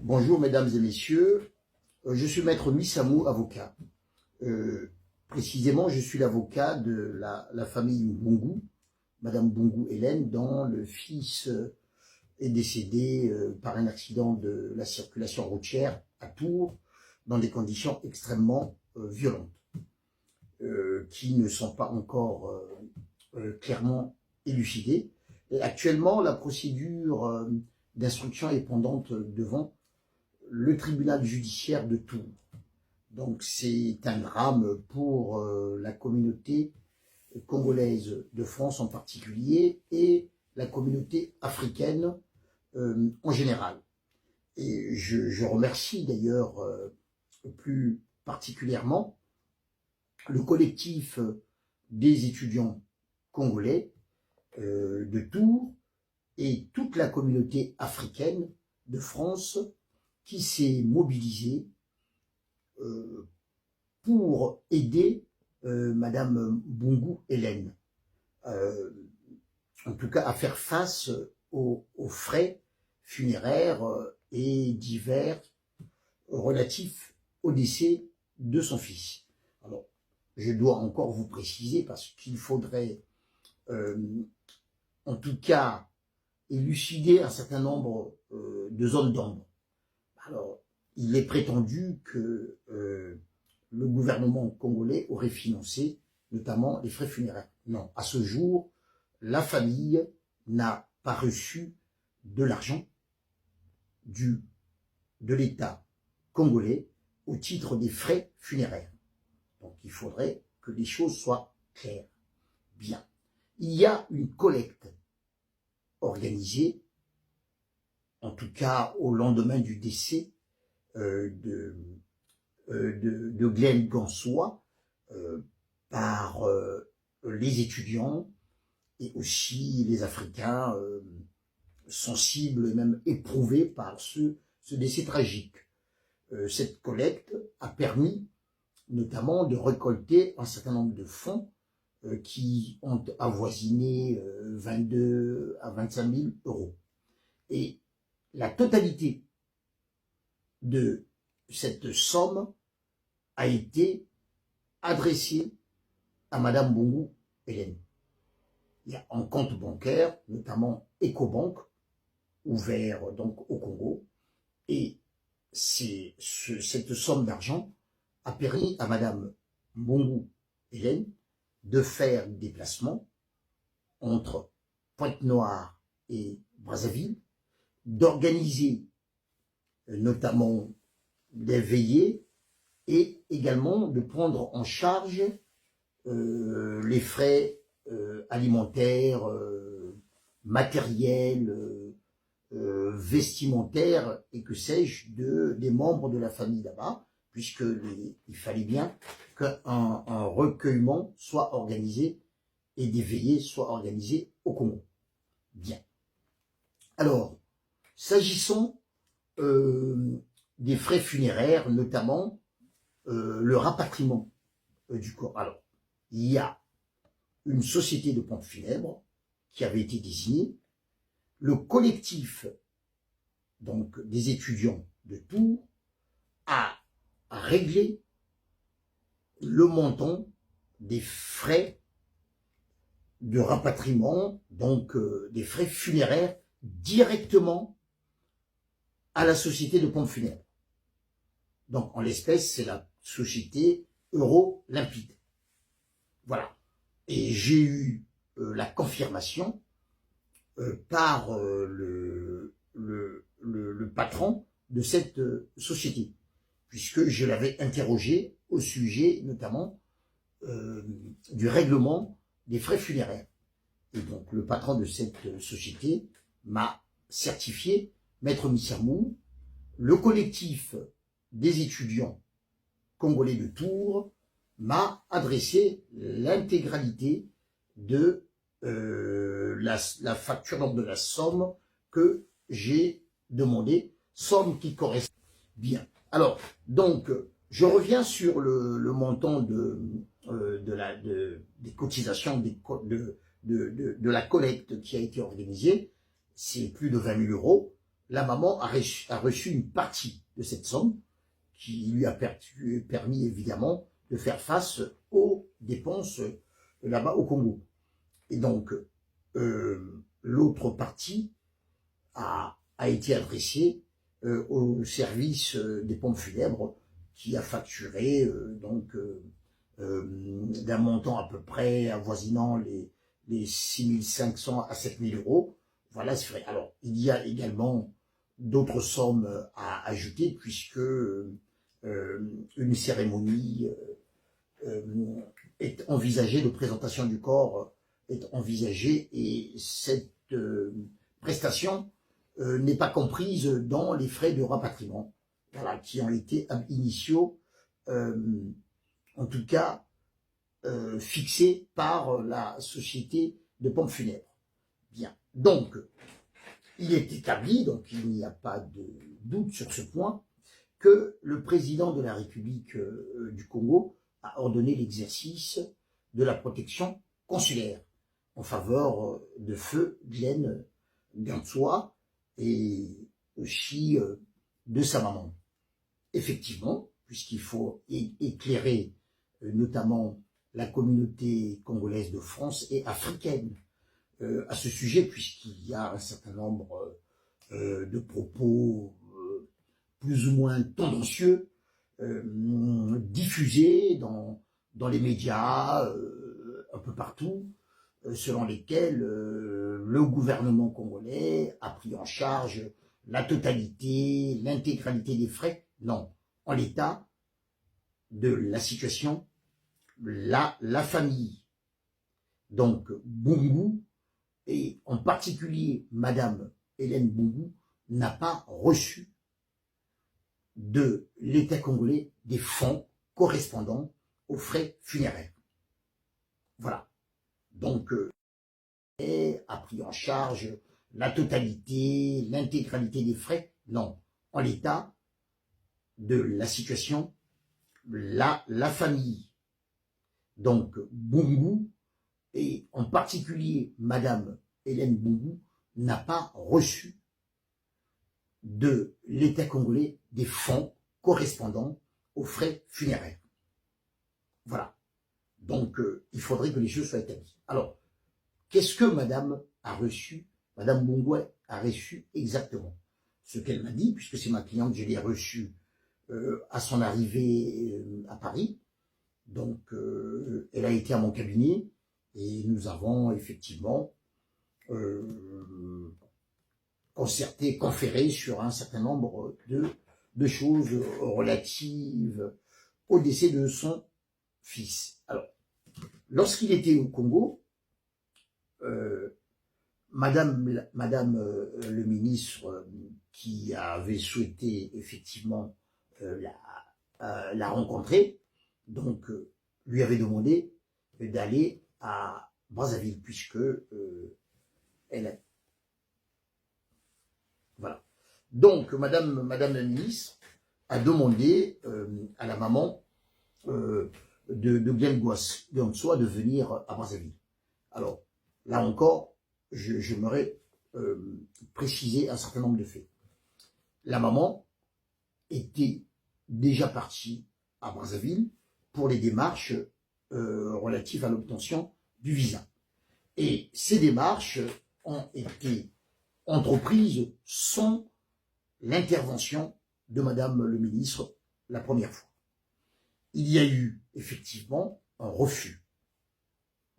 Bonjour mesdames et messieurs, je suis maître Missamou, avocat. Précisément, je suis l'avocat de la famille Mbungu, Madame Mbungu Hélène, dont le fils est décédé par un accident de la circulation routière à Tours, dans des conditions extrêmement violentes, qui ne sont pas encore clairement élucidées. Et actuellement, la procédure d'instruction est pendante devant le tribunal judiciaire de Tours. Donc c'est un drame pour la communauté congolaise de France en particulier et la communauté africaine en général. Et je remercie d'ailleurs plus particulièrement le collectif des étudiants congolais de Tours et toute la communauté africaine de France qui s'est mobilisée pour aider Madame Mbungu Hélène, en tout cas à faire face aux frais funéraires et divers relatifs au décès de son fils. Alors, je dois encore vous préciser, parce qu'il faudrait en tout cas élucider un certain nombre de zones d'ombre. Alors, il est prétendu que le gouvernement congolais aurait financé notamment les frais funéraires. Non, à ce jour, la famille n'a pas reçu de l'argent de l'État congolais au titre des frais funéraires. Donc il faudrait que les choses soient claires. Bien. Il y a une collecte organisée, en tout cas au lendemain du décès de Glenn Gansois par les étudiants et aussi les Africains sensibles et même éprouvés par ce décès tragique. Cette collecte a permis notamment de récolter un certain nombre de fonds qui ont avoisiné 22 à 25 000 euros. Et la totalité de cette somme a été adressée à Madame Mbungu Hélène. Il y a un compte bancaire, notamment Ecobank, ouvert donc au Congo, et cette somme d'argent a permis à Madame Mbungu Hélène de faire des déplacements entre Pointe-Noire et Brazzaville, d'organiser notamment des veillées et également de prendre en charge les frais alimentaires, matériels, vestimentaires et que sais-je des membres de la famille là-bas, puisqu'il fallait bien qu'un recueillement soit organisé et des veillées soient organisées au Congo. Bien. Alors, s'agissant des frais funéraires, notamment le rapatriement du corps. Alors, il y a une société de pompes funèbres qui avait été désignée. Le collectif donc des étudiants de Tours a réglé le montant des frais de rapatriement, donc des frais funéraires directement à la société de pompes funèbres. Donc, en l'espèce, c'est la société Euro Limpide. Voilà. Et j'ai eu la confirmation par le patron de cette société, puisque je l'avais interrogé au sujet, notamment, du règlement des frais funéraires. Et donc, le patron de cette société m'a certifié, Maître Missamou, le collectif des étudiants congolais de Tours m'a adressé l'intégralité de la facture, donc de la somme que j'ai demandée, somme qui correspond bien. Alors, donc, je reviens sur le montant des cotisations, de la collecte qui a été organisée. C'est plus de 20 000 euros. la maman a reçu une partie de cette somme qui lui a permis évidemment de faire face aux dépenses là-bas au Congo. Et donc, l'autre partie a été adressée au service des pompes funèbres qui a facturé d'un montant à peu près avoisinant les 6 500 à 7 000 euros. Voilà, c'est vrai. Alors, il y a également d'autres sommes à ajouter puisque une cérémonie est envisagée, de présentation du corps est envisagée, et cette prestation n'est pas comprise dans les frais de rapatriement, voilà, qui ont été initiaux, en tout cas fixés par la société de pompes funèbres. Bien, donc il est établi, donc il n'y a pas de doute sur ce point, que le président de la République du Congo a ordonné l'exercice de la protection consulaire en faveur de feu Glenn Gantsoa et aussi de sa maman. Effectivement, puisqu'il faut éclairer notamment la communauté congolaise de France et africaine à ce sujet, puisqu'il y a un certain nombre de propos plus ou moins tendancieux diffusés dans les médias un peu partout, selon lesquels le gouvernement congolais a pris en charge la totalité, l'intégralité des frais. Non, en l'état de la situation, la famille, donc Bongo, et en particulier Madame Hélène Bongo, n'a pas reçu de l'État congolais des fonds correspondant aux frais funéraires. Voilà. Donc, a pris en charge la totalité, l'intégralité des frais. Non. En l'état de la situation, la famille, donc Bongo, et en particulier Madame Hélène Bongo, n'a pas reçu de l'État congolais des fonds correspondant aux frais funéraires. Voilà. Donc, il faudrait que les choses soient établies. Alors, qu'est-ce que Madame a reçu, Madame Bongo a reçu exactement? Ce qu'elle m'a dit, puisque c'est ma cliente, je l'ai reçue à son arrivée à Paris. Donc, elle a été à mon cabinet et nous avons effectivement concerté, conféré sur un certain nombre de choses relatives au décès de son fils. Alors, lorsqu'il était au Congo, Madame le ministre qui avait souhaité effectivement la rencontrer, donc lui avait demandé d'aller à Brazzaville, puisque elle... Voilà. Donc, Madame la ministre a demandé à la maman de Glenn Gantsoa de venir à Brazzaville. Alors, là encore, j'aimerais préciser un certain nombre de faits. La maman était déjà partie à Brazzaville pour les démarches relatives à l'obtention du visa. Et ces démarches ont été entreprises sans l'intervention de Madame le ministre la première fois. Il y a eu effectivement un refus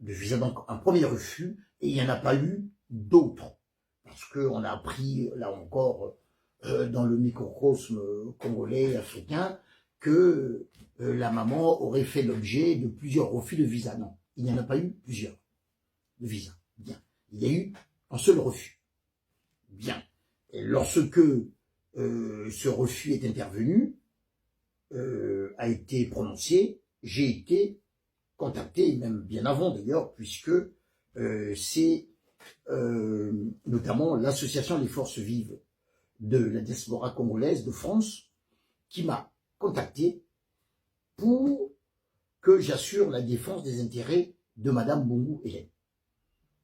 de visa, donc un premier refus, et il n'y en a pas eu d'autres, parce qu'on a appris, là encore, dans le microcosme congolais, africain, que la maman aurait fait l'objet de plusieurs refus de visa. Non, il n'y en a pas eu plusieurs de visa. Bien. Il y a eu un seul refus. Bien. Et lorsque ce refus est intervenu, a été prononcé, j'ai été contacté, même bien avant d'ailleurs, puisque c'est notamment l'association des forces vives de la diaspora congolaise de France qui m'a contacté pour que j'assure la défense des intérêts de Madame Bongo Hélène.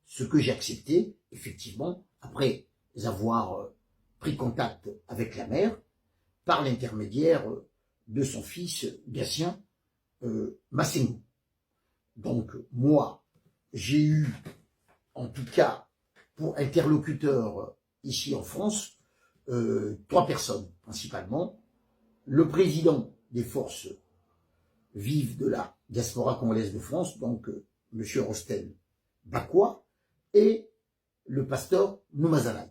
Ce que j'ai accepté, effectivement, après avoir pris contact avec la mère par l'intermédiaire de son fils Gatien Massénou. Donc moi, j'ai eu, en tout cas, pour interlocuteur ici en France, 3 personnes principalement. Le président des forces vives de la diaspora congolaise de France, donc M. Rostel Bakwa, et le pasteur Noumazalaï.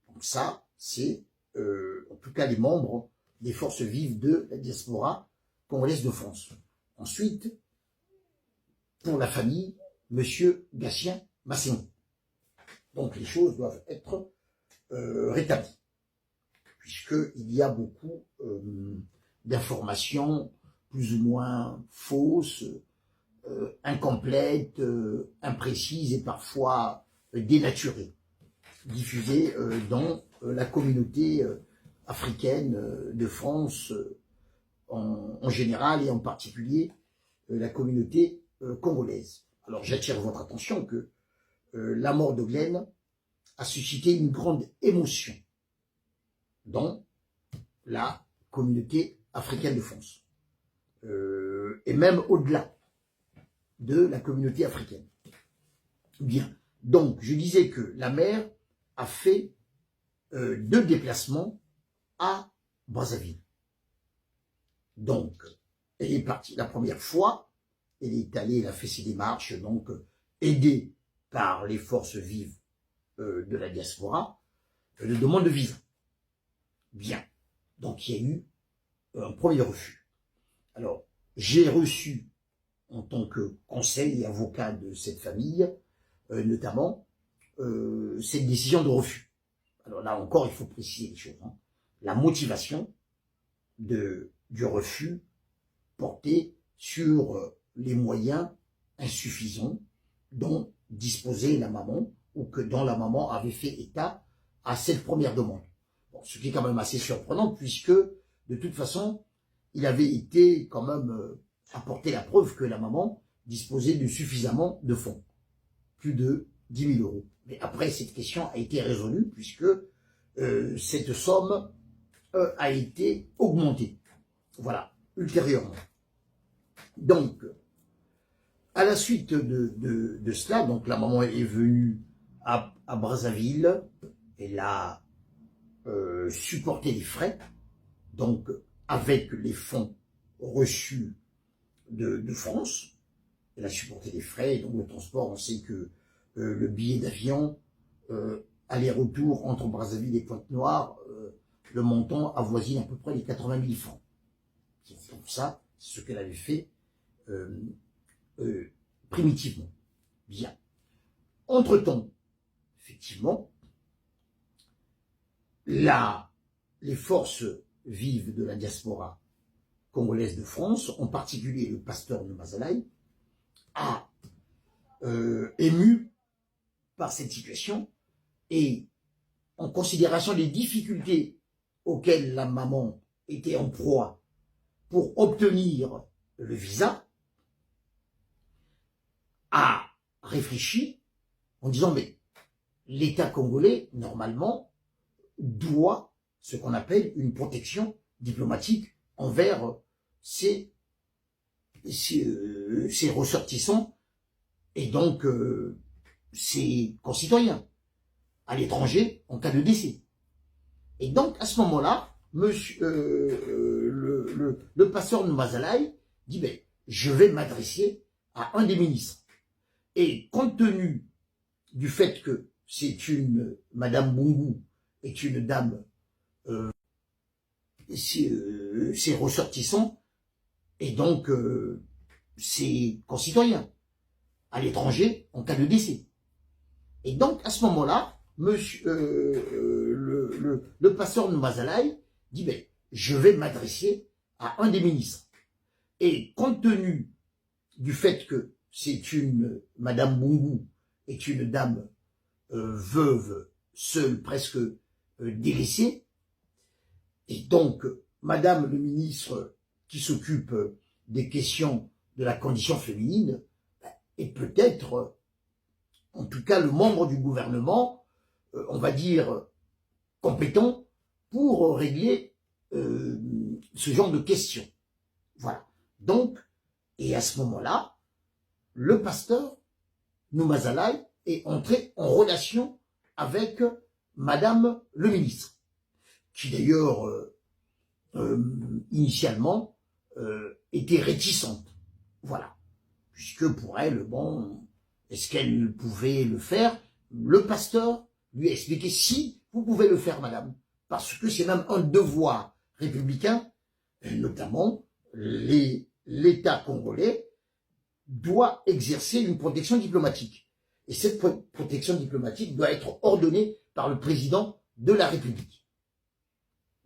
Donc ça, c'est en tout cas les membres des forces vives de la diaspora congolaise de France. Ensuite, pour la famille, M. Gatien Massénou. Donc les choses doivent être rétablies, puisqu'il y a beaucoup d'informations plus ou moins fausses, incomplètes, imprécises et parfois dénaturées, diffusées dans la communauté africaine de France en général et en particulier la communauté congolaise. Alors j'attire votre attention que la mort de Glenn a suscité une grande émotion dans la communauté africaine de France, et même au-delà de la communauté africaine. Bien, donc je disais que la mère a fait 2 déplacements à Brazzaville. Donc, elle est partie la première fois, elle est allée, elle a fait ses démarches, donc aidée par les forces vives de la diaspora, de demande de visa. Bien, donc il y a eu un premier refus. Alors, j'ai reçu, en tant que conseil et avocat de cette famille, notamment, cette décision de refus. Alors là encore, il faut préciser les choses. Hein. La motivation du refus portait sur les moyens insuffisants dont disposait la maman, ou que dont la maman avait fait état à cette première demande. Bon, ce qui est quand même assez surprenant, puisque, de toute façon, il avait été quand même apporté la preuve que la maman disposait de suffisamment de fonds, plus de 10 000 euros. Mais après, cette question a été résolue, puisque cette somme a été augmentée. Voilà, ultérieurement. Donc, à la suite de cela, donc la maman est venue à Brazzaville, elle a supporté les frais, donc avec les fonds reçus de France, elle a supporté les frais, donc le transport, on sait que le billet d'avion, aller-retour entre Brazzaville et Pointe-Noire, le montant avoisine à peu près les 80 000 francs. Donc ça, c'est ce qu'elle avait fait primitivement. Bien. Entre-temps, effectivement, les forces vives de la diaspora congolaise de France, en particulier le pasteur Noumazalaï, a ému par cette situation et en considération des difficultés auxquelles la maman était en proie pour obtenir le visa, a réfléchi en disant mais l'État congolais, normalement, doit ce qu'on appelle une protection diplomatique envers ses ressortissants et donc ses concitoyens à l'étranger en cas de décès. Et donc à ce moment-là, le pasteur Noumazalaï dit ben, je vais m'adresser à un des ministres. Et compte tenu du fait que c'est une Madame Bungu est une dame, ses ressortissants et donc ses concitoyens à l'étranger en cas de décès. Et donc à ce moment-là, le pasteur Noumazalaï dit ben, je vais m'adresser à un des ministres. Et compte tenu du fait que c'est une Madame Bungu est une dame veuve, seule, presque délaissée, et donc Madame le ministre qui s'occupe des questions de la condition féminine est peut-être, en tout cas le membre du gouvernement, on va dire, compétent pour régler ce genre de questions. Voilà. Donc, et à ce moment-là, le pasteur Noumazalaï est entré en relation avec Madame le ministre, qui d'ailleurs, initialement, était réticente. Voilà. Puisque pour elle, bon, est-ce qu'elle pouvait le faire? Le pasteur lui a expliqué, si, vous pouvez le faire, madame, parce que c'est même un devoir républicain, et notamment l'État congolais doit exercer une protection diplomatique. Et cette protection diplomatique doit être ordonnée par le président de la République.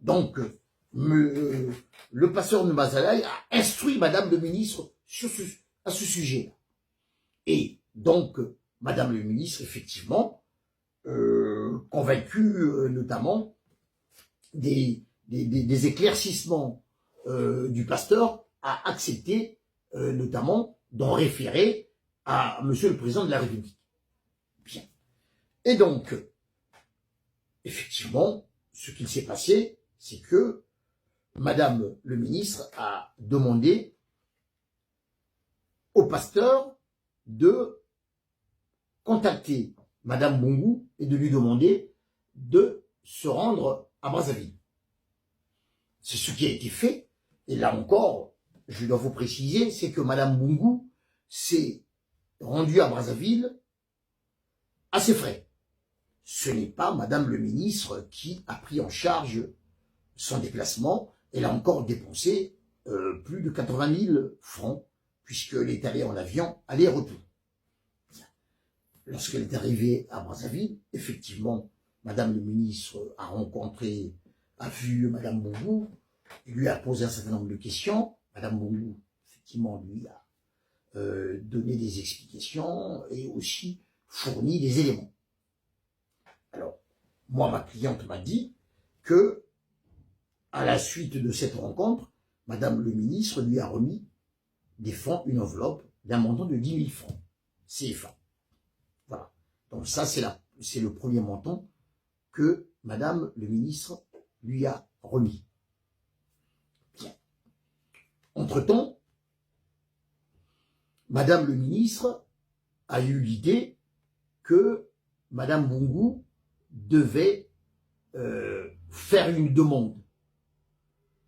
Donc, le pasteur Noumazalaï a instruit madame le ministre à ce sujet-là. Et donc, madame le ministre, effectivement, convaincue notamment des éclaircissements du pasteur, a accepté notamment d'en référer à monsieur le président de la République. Bien. Et donc, effectivement, ce qu'il s'est passé, c'est que madame le ministre a demandé au pasteur de contacter madame Bongo et de lui demander de se rendre à Brazzaville. C'est ce qui a été fait. Et là encore, je dois vous préciser, c'est que madame Bongo s'est rendue à Brazzaville à ses frais. Ce n'est pas madame le ministre qui a pris en charge son déplacement. Elle a encore dépensé plus de 80 000 francs, puisqu'elle est allée en avion, aller-retour. Lorsqu'elle est arrivée à Brazzaville, effectivement, madame le ministre a vu madame Bongo, lui a posé un certain nombre de questions. Madame Bongo, effectivement, lui a donné des explications et aussi fourni des éléments. Alors, moi, ma cliente m'a dit que, à la suite de cette rencontre, madame le ministre lui a remis des fonds, une enveloppe d'un montant de 10 000 francs CFA. Voilà. Donc ça, c'est le premier montant que madame le ministre lui a remis. Bien. Entre-temps, madame le ministre a eu l'idée que madame Bongo devait faire une demande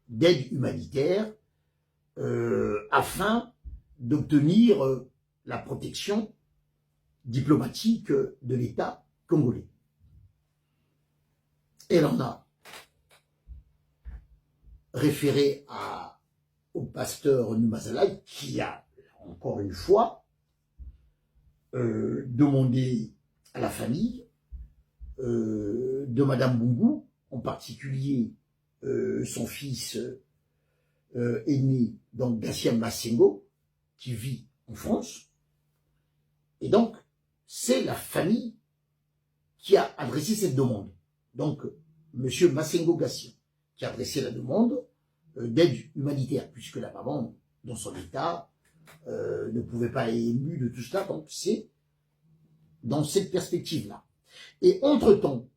d'aide humanitaire afin d'obtenir la protection diplomatique de l'État congolais. Elle en a référé au pasteur Noumazalaï, qui a, encore une fois, demandé à la famille de madame Bongo, en particulier son fils aîné, donc Gatien Massengo, qui vit en France. Et donc, c'est la famille qui a adressé cette demande. Donc, monsieur Massengo Gatien, qui a adressé la demande d'aide humanitaire, puisque la maman, dans son état, ne pouvait pas être émue de tout cela. Donc, c'est dans cette perspective-là. Et entre-temps,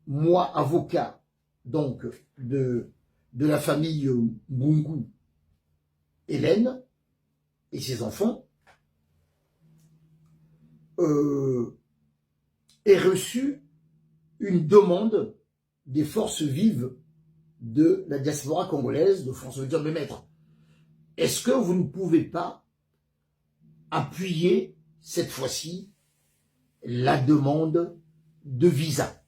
moi, avocat, donc, de la famille Bongo, Hélène et ses enfants, ai reçu une demande des forces vives de la diaspora congolaise de France. Je veux dire, mais maître, est-ce que vous ne pouvez pas appuyer cette fois-ci la demande de visa?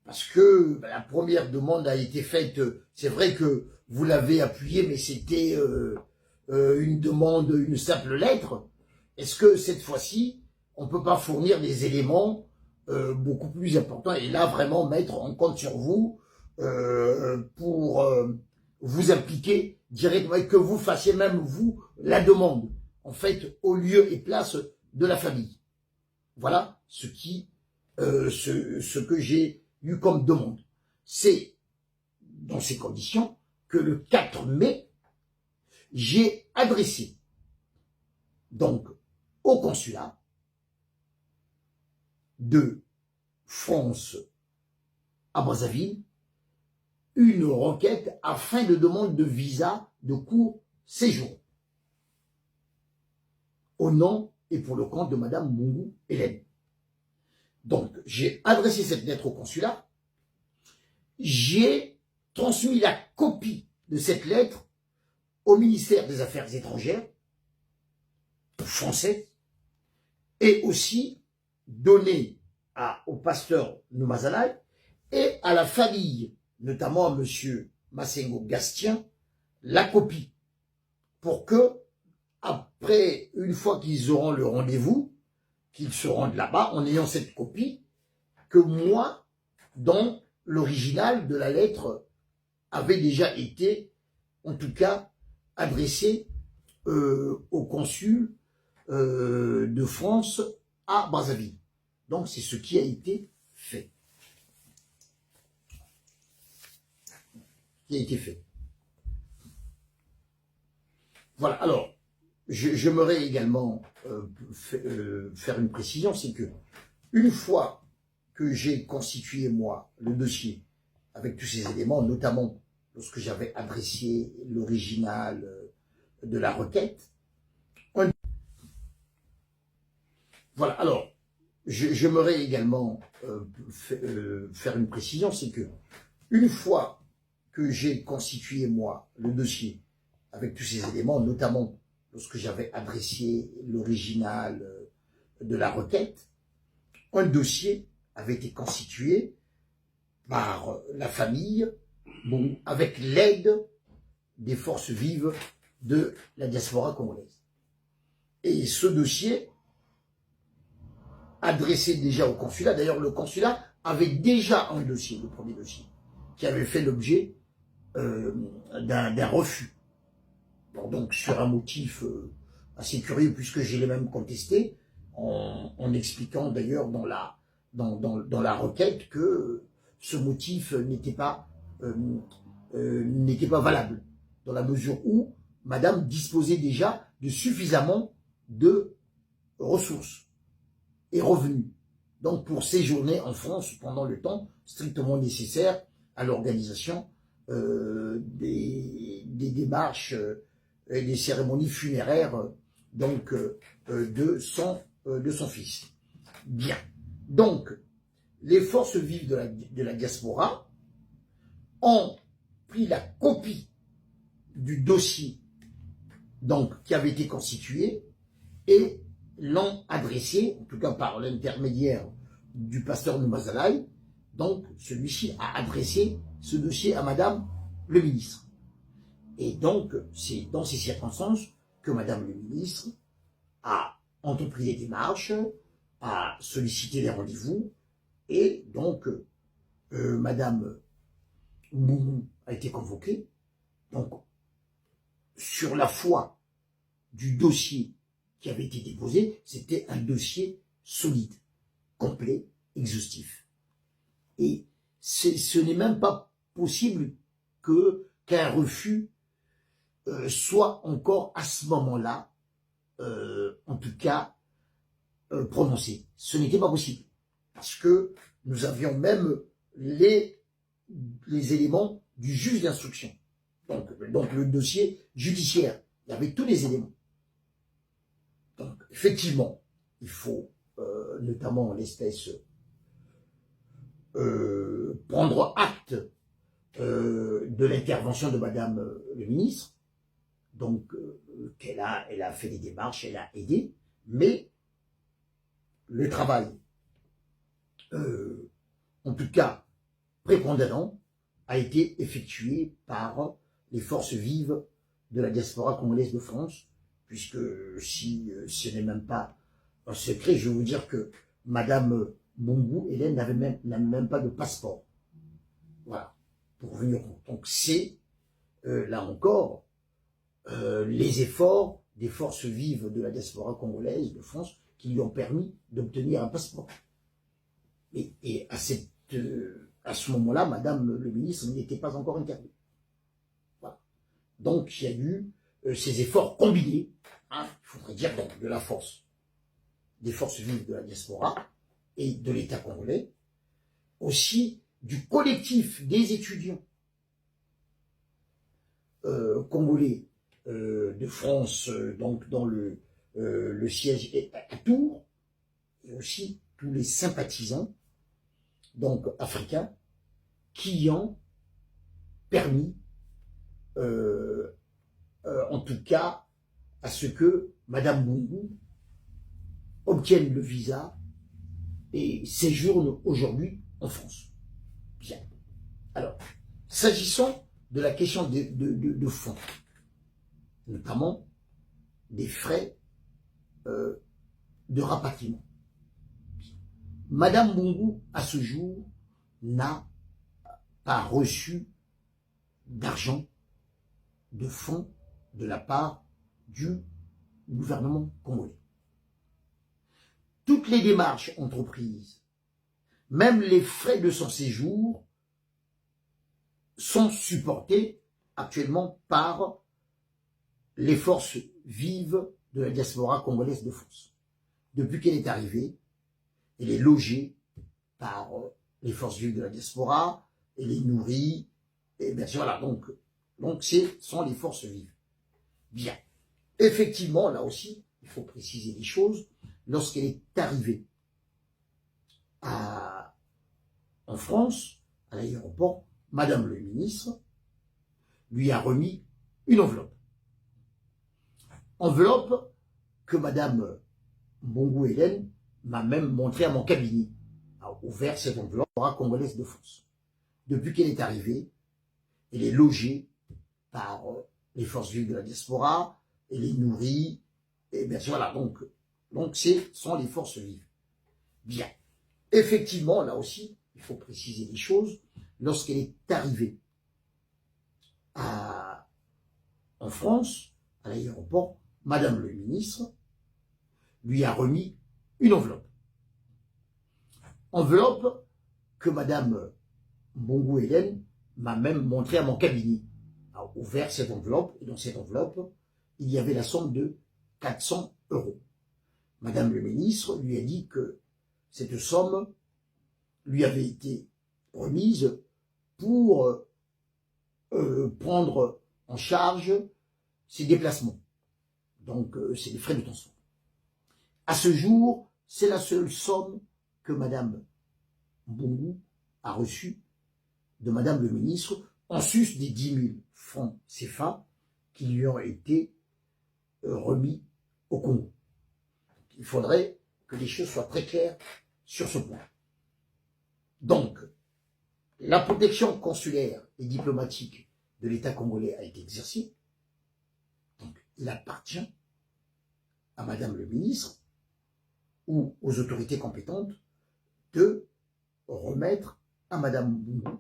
Parce que la première demande a été faite, c'est vrai que vous l'avez appuyée, mais c'était une demande, une simple lettre. Est-ce que cette fois-ci, on ne peut pas fournir des éléments beaucoup plus importants et là vraiment mettre en compte sur vous pour vous impliquer directement et que vous fassiez même vous la demande, en fait, au lieu et place de la famille. Voilà ce que j'ai eu comme demande. C'est dans ces conditions que le 4 mai, j'ai adressé donc au consulat de France à Brazzaville une requête afin de demande de visa de court séjour au nom et pour le compte de Madame Mbungu Hélène. Donc, j'ai adressé cette lettre au consulat. J'ai transmis la copie de cette lettre au ministère des Affaires étrangères français et aussi donné au pasteur Noumazalaï et à la famille, notamment à M. Massengo Gastien, la copie pour que, après, une fois qu'ils auront le rendez-vous, qu'ils se rendent là-bas en ayant cette copie, que moi, dont l'original de la lettre avait déjà été, en tout cas, adressé au consul de France à Brazzaville. Donc, c'est ce qui a été fait. Voilà, alors, j'aimerais également faire une précision, c'est que une fois que j'ai constitué, moi, le dossier avec tous ces éléments, notamment lorsque j'avais adressé l'original de la requête, voilà, alors, j'aimerais également faire une précision, c'est que une fois que j'ai constitué, moi, le dossier avec tous ces éléments, notamment lorsque j'avais adressé l'original de la requête, un dossier avait été constitué par la famille, bon, avec l'aide des forces vives de la diaspora congolaise. Et ce dossier, adressé déjà au consulat, d'ailleurs le consulat avait déjà un dossier, le premier dossier, qui avait fait l'objet d'un refus. Bon, donc sur un motif assez curieux, puisque je l'ai même contesté, en expliquant d'ailleurs dans la requête que ce motif n'était pas valable, dans la mesure où Madame disposait déjà de suffisamment de ressources et revenus. Donc pour séjourner en France pendant le temps strictement nécessaire à l'organisation des démarches et des cérémonies funéraires donc de son fils. Bien. Donc, les forces vives de la diaspora ont pris la copie du dossier donc, qui avait été constitué et l'ont adressé, en tout cas par l'intermédiaire du pasteur Noumazalaï. Donc, celui-ci a adressé ce dossier à Madame le ministre. Et donc, c'est dans ces circonstances que Madame le ministre a entrepris des démarches, a sollicité les rendez-vous, et donc, Madame Mbungu a été convoquée. Donc, sur la foi du dossier qui avait été déposé, c'était un dossier solide, complet, exhaustif. Et ce n'est même pas possible qu'un refus soit encore à ce moment-là, en tout cas, prononcé. Ce n'était pas possible. Parce que nous avions même les éléments du juge d'instruction. Donc le dossier judiciaire, il y avait tous les éléments. Donc effectivement, il faut notamment en l'espèce prendre acte de l'intervention de Madame le ministre, donc elle a fait des démarches, elle a aidé, mais le travail, en tout cas prépondérant, a été effectué par les forces vives de la diaspora congolaise de France, puisque si ce n'est même pas un secret, je vais vous dire que Madame Mbungu Hélène n'a même pas de passeport. Voilà, pour venir. Donc c'est, là encore, les efforts des forces vives de la diaspora congolaise de France qui lui ont permis d'obtenir un passeport. Et à ce moment-là, Madame le ministre n'était pas encore intervenue. Voilà. Donc il y a eu ces efforts combinés, hein, il faudrait dire donc de la force, des forces vives de la diaspora, et de l'État congolais, aussi du collectif des étudiants congolais de France, donc dans le siège à Tours, et aussi tous les sympathisants, donc africains, qui ont permis, en tout cas, à ce que Madame Mbungu obtienne le visa et séjourne aujourd'hui en France. Bien. Alors, s'agissant de la question de fonds, notamment des frais de rapatriement, Madame Mbungu, à ce jour, n'a pas reçu d'argent, de fonds de la part du gouvernement congolais. Toutes les démarches entreprises, même les frais de son séjour, sont supportés actuellement par les forces vives de la diaspora congolaise de France. Depuis qu'elle est arrivée, elle est logée par les forces vives de la diaspora, elle est nourrie, et bien sûr, voilà, donc ce sont les forces vives. Bien. Effectivement, là aussi, il faut préciser les choses. Lorsqu'elle est arrivée en France, à l'aéroport, Madame le ministre lui a remis une enveloppe. Enveloppe que Madame Mbungu Hélène m'a même montré à mon cabinet. A ouvert cette enveloppe à la congolaise de France. Depuis qu'elle est arrivée, elle est logée par les forces vives de la diaspora, elle est nourrie, et bien sûr, voilà, donc ce sont les forces vives. Bien. Effectivement, là aussi, il faut préciser les choses. Lorsqu'elle est arrivée en France, à l'aéroport, Madame le ministre lui a remis une enveloppe. Enveloppe que Madame Mbungu Hélène m'a même montré à mon cabinet. A ouvert cette enveloppe, et dans cette enveloppe, il y avait la somme de 400 €. Madame le ministre lui a dit que cette somme lui avait été remise pour prendre en charge ses déplacements. Donc, c'est des frais de transport. À ce jour, c'est la seule somme que Madame Mbungu a reçue de Madame le ministre, en sus des 10 000 francs CFA qui lui ont été remis au Congo. Il faudrait que les choses soient très claires sur ce point. Donc, la protection consulaire et diplomatique de l'État congolais a été exercée. Donc, il appartient à Madame le ministre ou aux autorités compétentes de remettre à Madame Mbungu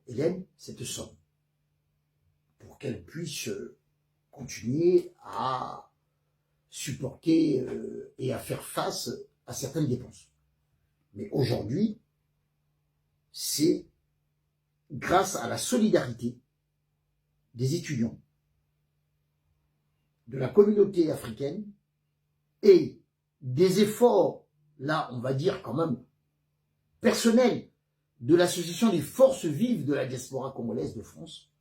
Hélène cette somme pour qu'elle puisse continuer à supporter et à faire face à certaines dépenses. Mais aujourd'hui, c'est grâce à la solidarité des étudiants, de la communauté africaine et des efforts, là on va dire quand même personnels, de l'association des forces vives de la diaspora congolaise de France,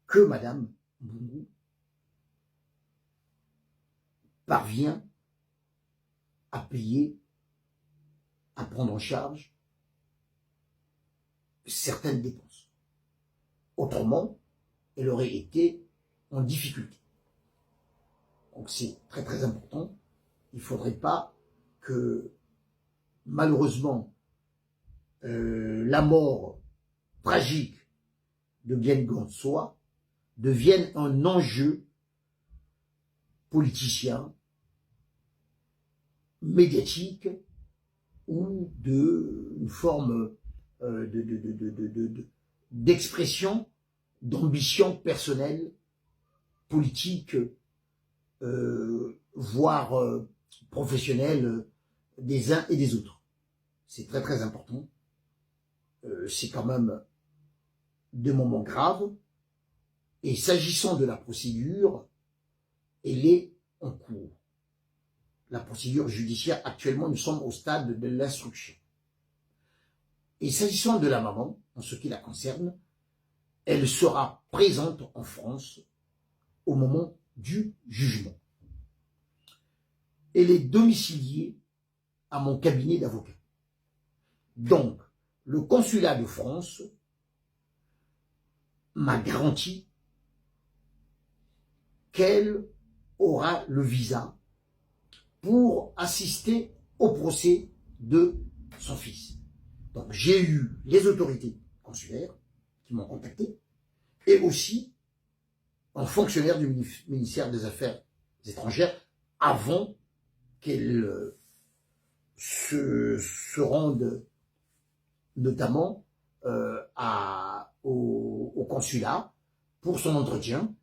que Madame Mbungu parvient à payer, à prendre en charge certaines dépenses. Autrement, elle aurait été en difficulté. Donc c'est très très important. Il ne faudrait pas que, malheureusement, la mort tragique de Bien Gonsoa devienne un enjeu politicien, médiatique, ou une forme d'expression, d'ambition personnelle, politique, voire professionnelle des uns et des autres. C'est très très important. C'est quand même des moments graves. Et s'agissant de la procédure, elle est en cours. la procédure judiciaire. Actuellement, nous sommes au stade de l'instruction. Et s'agissant de la maman, en ce qui la concerne, elle sera présente en France au moment du jugement. Elle est domiciliée à mon cabinet d'avocat. Donc, le consulat de France m'a garanti qu'elle aura le visa pour assister au procès de son fils. Donc, j'ai eu les autorités consulaires qui m'ont contacté et aussi un fonctionnaire du ministère des Affaires étrangères avant qu'elle se rende notamment au consulat pour son entretien.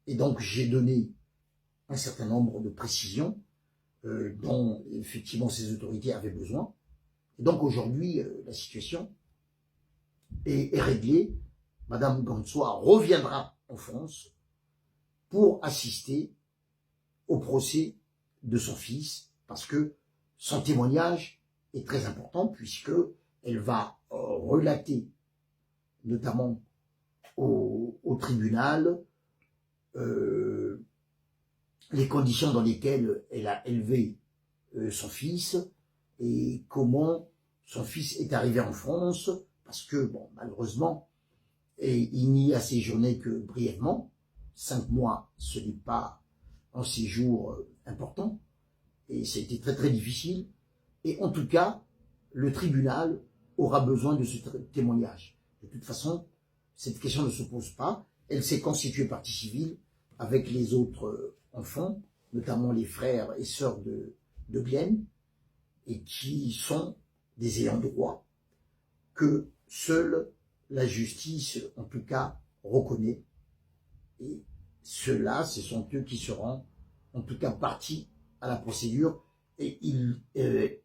Et donc, j'ai donné un certain nombre de précisions dont, effectivement, ces autorités avaient besoin. Et donc, aujourd'hui, la situation est réglée. Madame Gansois reviendra en France pour assister au procès de son fils, parce que son témoignage est très important, puisque elle va relater, notamment au tribunal, les conditions dans lesquelles elle a élevé son fils et comment son fils est arrivé en France, parce que, bon, malheureusement, il n'y a séjourné que brièvement. 5 mois, ce n'est pas un séjour important, et c'était très très difficile. Et en tout cas, le tribunal aura besoin de ce témoignage. De toute façon, cette question ne se pose pas. Elle s'est constituée partie civile avec les autres enfants, notamment les frères et sœurs de Glenn, et qui sont des ayants droit que seule la justice, en tout cas, reconnaît. Et ceux-là, ce sont eux qui seront, en tout cas, partis à la procédure, et ils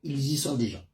y sont déjà.